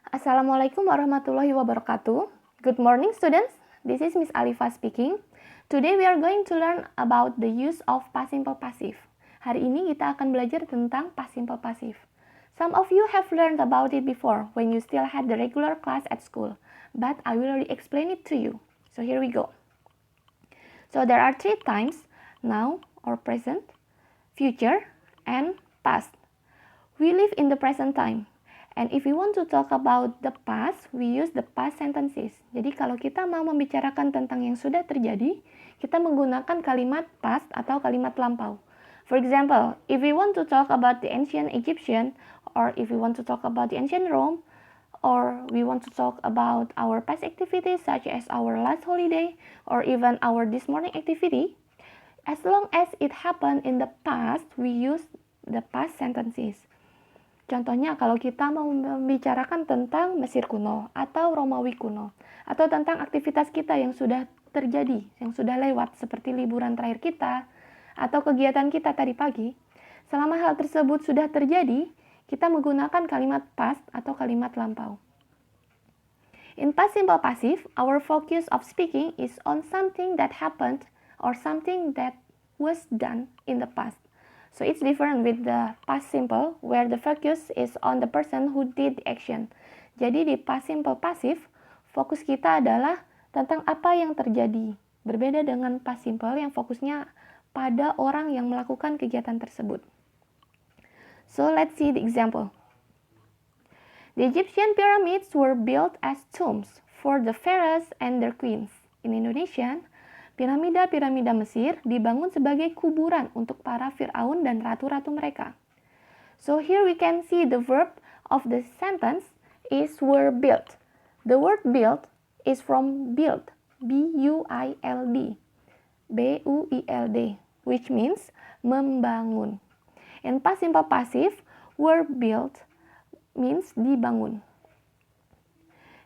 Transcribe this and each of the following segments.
Assalamualaikum warahmatullahi wabarakatuh. Good morning, students. This is Miss Alifa speaking. Today we are going to learn about the use of past simple passive. Hari ini kita akan belajar tentang past simple passive. Some of you have learned about it before when you still had the regular class at school, but I will explain it to you. So here we go. So there are 3 times: now or present, future, and past. We live in the present time. And if we want to talk about the past, we use the past sentences. Jadi kalau kita mau membicarakan tentang yang sudah terjadi, kita menggunakan kalimat past atau kalimat lampau. For example, if we want to talk about the ancient Egyptian, or if we want to talk about the ancient Rome, or we want to talk about our past activities such as our last holiday, or even our this morning activity, as long as it happened in the past, we use the past sentences. Contohnya kalau kita mau membicarakan tentang Mesir kuno atau Romawi kuno, atau tentang aktivitas kita yang sudah terjadi, yang sudah lewat seperti liburan terakhir kita atau kegiatan kita tadi pagi, selama hal tersebut sudah terjadi, kita menggunakan kalimat past atau kalimat lampau. In past simple passive, our focus of speaking is on something that happened or something that was done in the past. So it's different with the past simple where the focus is on the person who did the action. Jadi di past simple passive, fokus kita adalah tentang apa yang terjadi. Berbeda dengan past simple yang fokusnya pada orang yang melakukan kegiatan tersebut. So let's see the example. The Egyptian pyramids were built as tombs for the pharaohs and their queens. In Indonesian, piramida-piramida Mesir dibangun sebagai kuburan untuk para Fir'aun dan ratu-ratu mereka. So here we can see the verb of the sentence is were built. The word built is from build, B-U-I-L-D, B-U-I-L-D, which means membangun. In past simple passive, were built means dibangun.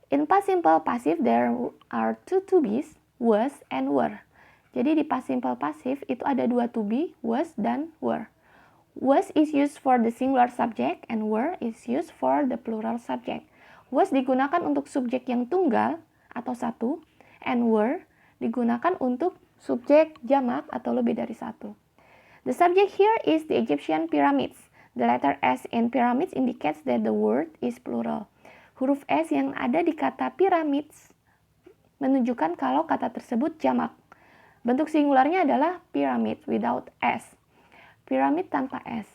In past simple passive, there are 2 to be's, was and were. Jadi di past simple passive itu ada 2 to be, was dan were. Was is used for the singular subject and were is used for the plural subject. Was digunakan untuk subjek yang tunggal atau satu, and were digunakan untuk subjek jamak atau lebih dari satu. The subject here is the Egyptian pyramids. The letter S in pyramids indicates that the word is plural. Huruf S yang ada di kata pyramids menunjukkan kalau kata tersebut jamak. Bentuk singularnya adalah pyramid without S. Pyramid tanpa S.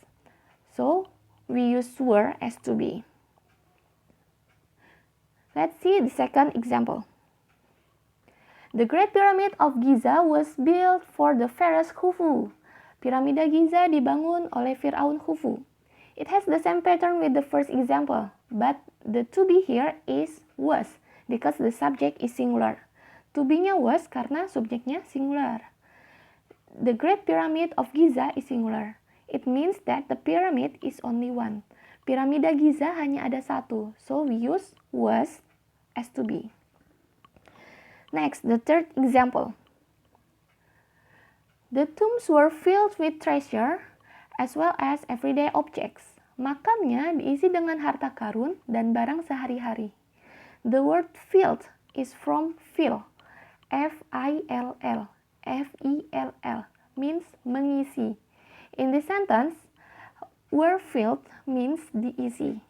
So, we use were as to be. Let's see the second example. The Great Pyramid of Giza was built for the pharaoh Khufu. Piramida Giza dibangun oleh Fir'aun Khufu. It has the same pattern with the first example, but the to be here is was, because the subject is singular. To be-nya was karena subjeknya singular. The Great Pyramid of Giza is singular. It means that the pyramid is only one. Piramida Giza hanya ada satu, so we use was as to be. Next, the third example. The tombs were filled with treasure as well as everyday objects. Makamnya diisi dengan harta karun dan barang sehari-hari. The word filled is from fill, F-I-L-L, F-I-L-L, means mengisi. In this sentence, were filled means diisi.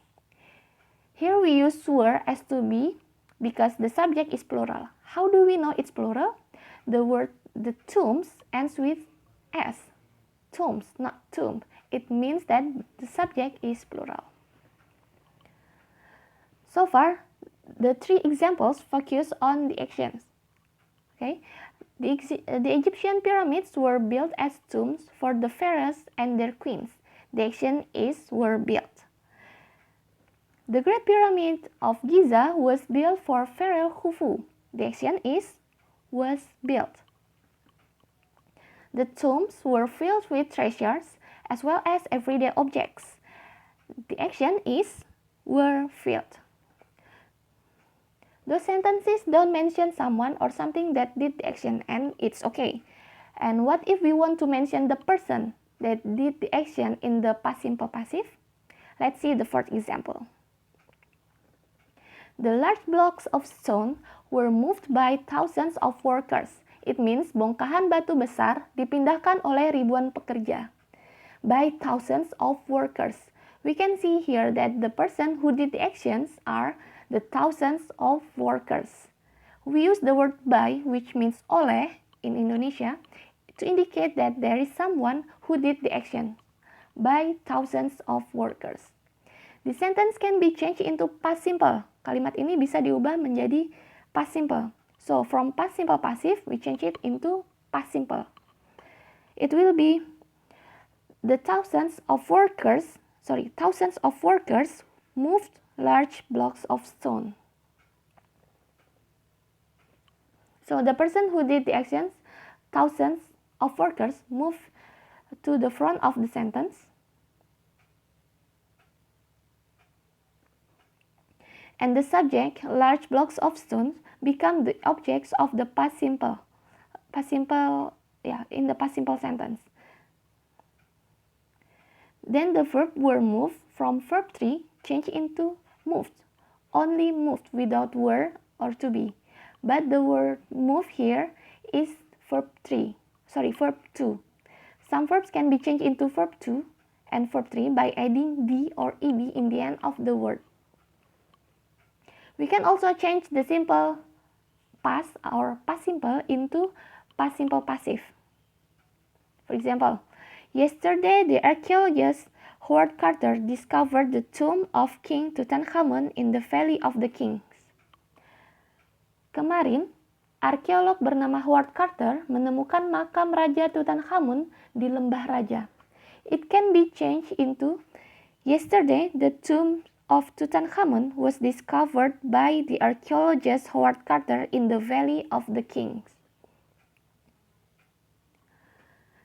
Here we use were as to be because the subject is plural. How do we know it's plural? The word the tombs ends with S. Tombs, not tomb. It means that the subject is plural. So far, the 3 examples focus on the actions. Okay, the Egyptian pyramids were built as tombs for the pharaohs and their queens. The action is were built. The Great Pyramid of Giza was built for Pharaoh Khufu. The action is was built. The tombs were filled with treasures as well as everyday objects. The action is were filled. Those sentences don't mention someone or something that did the action, and it's okay. And what if we want to mention the person that did the action in the past simple passive? Let's see the fourth example. The large blocks of stone were moved by thousands of workers. It means bongkahan batu besar dipindahkan oleh ribuan pekerja. By thousands of workers. We can see here that the person who did the actions are the thousands of workers. We use the word by, which means oleh in Indonesia, to indicate that there is someone who did the action. By thousands of workers. The sentence can be changed into past simple. Kalimat ini bisa diubah menjadi past simple. So, from past simple passive, we change it into past simple. It will be the thousands of workers moved large blocks of stone. So, the person who did the actions, thousands of workers, moved to the front of the sentence. And the subject, large blocks of stone, become the objects of the past simple in the past simple sentence. Then the verb were moved from verb 3 changed into moved. Only moved without were or to be. But the word move here is verb 2. Some verbs can be changed into verb 2 and verb 3 by adding d or ed in the end of the word. We can also change the simple past or past simple into past simple passive. For example, yesterday the archaeologist Howard Carter discovered the tomb of King Tutankhamun in the Valley of the Kings. Kemarin, arkeolog bernama Howard Carter menemukan makam Raja Tutankhamun di Lembah Raja. It can be changed into yesterday the tomb of Tutankhamun was discovered by the archaeologist Howard Carter in the Valley of the Kings.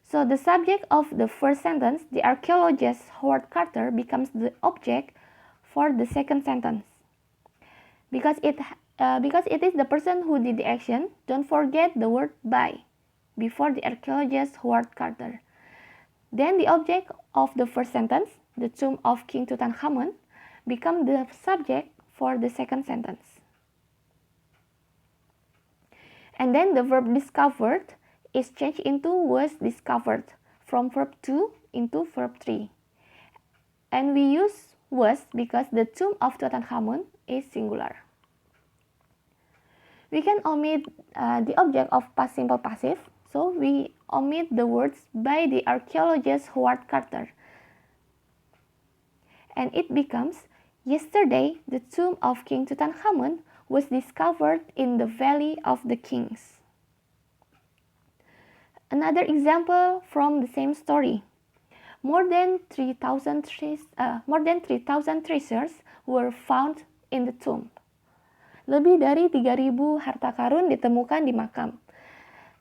So the subject of the first sentence, the archaeologist Howard Carter, becomes the object for the second sentence. Because it is the person who did the action, don't forget the word by before the archaeologist Howard Carter. Then the object of the first sentence, the tomb of King Tutankhamun, become the subject for the second sentence. And then the verb discovered is changed into was discovered from verb 2 into verb 3. And we use was because the tomb of Tutankhamun is singular. We can omit the object of past simple passive, so we omit the words by the archaeologist Howard Carter. And it becomes, yesterday the tomb of King Tutankhamun was discovered in the Valley of the Kings. Another example from the same story. More than 3,000 treasures were found in the tomb. Lebih dari 3.000 harta karun ditemukan di makam.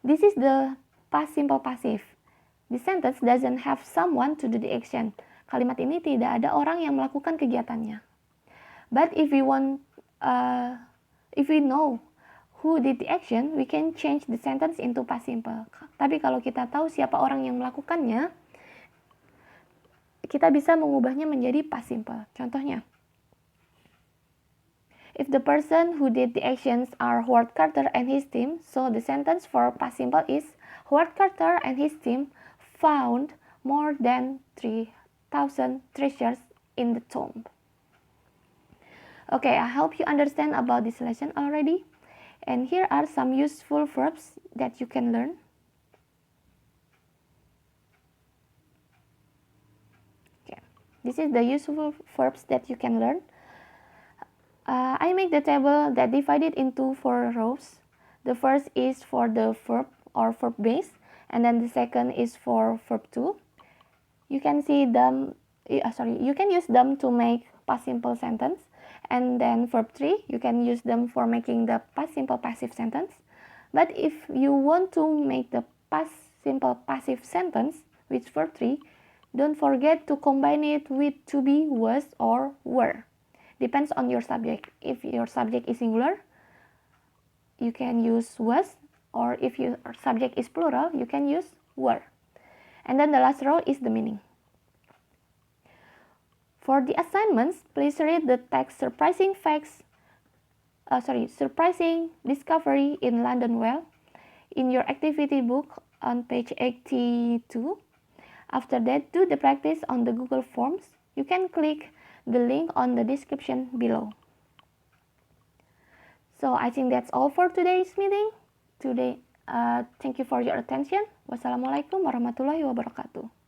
This is the past simple passive. The sentence doesn't have someone to do the action. Kalimat ini tidak ada orang yang melakukan kegiatannya. But if we know who did the action, we can change the sentence into past simple. Tapi kalau kita tahu siapa orang yang melakukannya, kita bisa mengubahnya menjadi past simple. Contohnya, if the person who did the actions are Howard Carter and his team, so the sentence for past simple is Howard Carter and his team found more than 3,000 treasures in the tomb. Okay, I hope you understand about this lesson already. And here are some useful verbs that you can learn. Okay, this is the useful verbs that you can learn. I make the table that divided into 4 rows. The first is for the verb or verb base, and then the second is for verb 2. You can see them. You can use them to make past simple sentence. And then verb 3, you can use them for making the past simple passive sentence. But if you want to make the past simple passive sentence with verb 3, don't forget to combine it with to be, was, or were. Depends on your subject. If your subject is singular, you can use was, or if your subject is plural, you can use were. And then the last row is the meaning. For the assignments, please read the text surprising facts surprising discovery in London Well in your activity book on page 82. After that, do the practice on the Google Forms. You can click the link on the description below. So I think that's all for today's meeting. Thank you for your attention. Wassalamualaikum warahmatullahi wabarakatuh.